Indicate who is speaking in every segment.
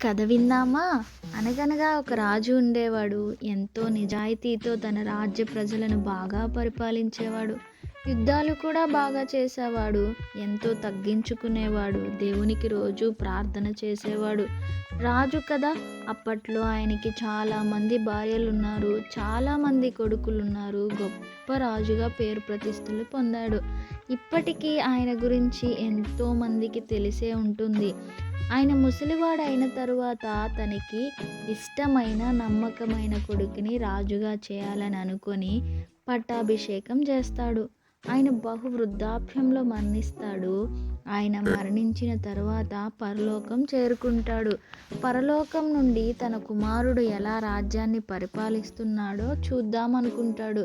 Speaker 1: కథ విందామా? అనగనగా ఒక రాజు ఉండేవాడు. ఎంతో నిజాయితీతో తన రాజ్య ప్రజలను బాగా పరిపాలించేవాడు. యుద్ధాలు కూడా బాగా చేసేవాడు. ఎంతో తగ్గించుకునేవాడు. దేవునికి రోజు ప్రార్థన చేసేవాడు. రాజు కదా! అప్పట్లో ఆయనకి చాలామంది భార్యలున్నారు. చాలామంది కొడుకులున్నారు. గొప్ప రాజుగా పేరు ప్రతిష్టలు పొందాడు. ఇప్పటికీ ఆయన గురించి ఎంతోమందికి తెలిసే ఉంటుంది. ఆయన ముసలివాడైన తరువాత తనకి ఇష్టమైన నమ్మకమైన కొడుకుని రాజుగా చేయాలని అనుకొని పట్టాభిషేకం చేస్తాడు. ఆయన బహు వృద్ధాప్యంలో మరణిస్తాడు. ఆయన మరణించిన తరువాత పరలోకం చేరుకుంటాడు. పరలోకం నుండి తన కుమారుడు ఎలా రాజ్యాన్ని పరిపాలిస్తున్నాడో చూద్దామనుకుంటాడు.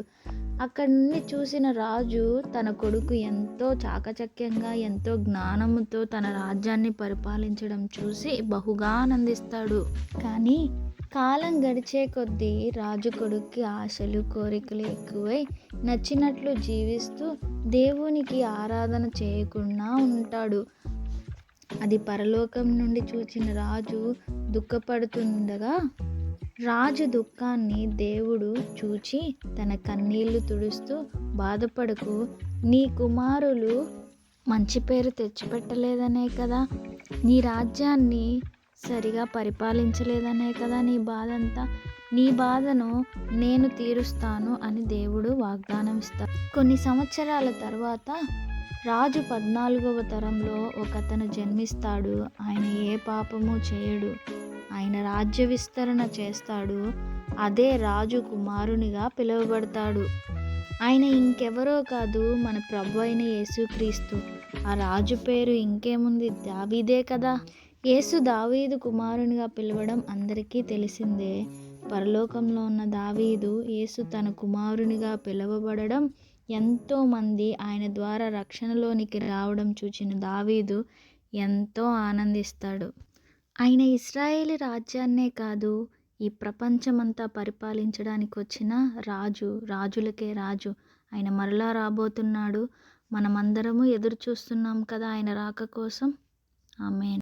Speaker 1: అక్కడి నుండి చూసిన రాజు తన కొడుకు ఎంతో చాకచక్యంగా ఎంతో జ్ఞానముతో తన రాజ్యాన్ని పరిపాలించడం చూసి బహుగా ఆనందిస్తాడు. కానీ కాలం గడిచే కొద్దీ రాజు కొడుక్కి ఆశలు కోరికలు ఎక్కువై నచ్చినట్లు జీవిస్తూ దేవునికి ఆరాధన చేయకుండా ఉంటాడు. అది పరలోకం నుండి చూసిన రాజు దుఃఖపడుతుండగా రాజు దుఃఖాన్ని దేవుడు చూచి తన కన్నీళ్లు తుడుస్తూ, బాధపడకు, నీ కుమారులు మంచి పేరు తెచ్చిపెట్టలేదనే కదా, నీ రాజ్యాన్ని సరిగా పరిపాలించలేదనే కదా నీ బాధంతా, నీ బాధను నేను తీరుస్తాను అని దేవుడు వాగ్దానం ఇస్తాడు. కొన్ని సంవత్సరాల తర్వాత రాజు 14వ తరంలో ఒకతను జన్మిస్తాడు. ఆయన ఏ పాపము చేయడు. ఆయన రాజ్య విస్తరణ చేస్తాడు. అదే రాజు కుమారునిగా పిలువబడతాడు. ఆయన ఇంకెవరో కాదు, మన ప్రభు అయిన యేసుక్రీస్తు. ఆ రాజు పేరు ఇంకేముంది, దావీదే కదా. యేసు దావీదు కుమారునిగా పిలవడం అందరికీ తెలిసిందే. పరలోకంలో ఉన్న దావీదు యేసు తన కుమారునిగా పిలువబడడం, ఎంతోమంది ఆయన ద్వారా రక్షణలోనికి రావడం చూచిన దావీదు ఎంతో ఆనందిస్తాడు. ఆయన ఇశ్రాయేలు రాజ్యాన్నే కాదు, ఈ ప్రపంచమంతా పరిపాలించడానికి వచ్చిన రాజు, రాజులకే రాజు. ఆయన మరలా రాబోతున్నాడు. మనమందరము ఎదురు చూస్తున్నాం కదా ఆయన రాక కోసం. ఆమేన్.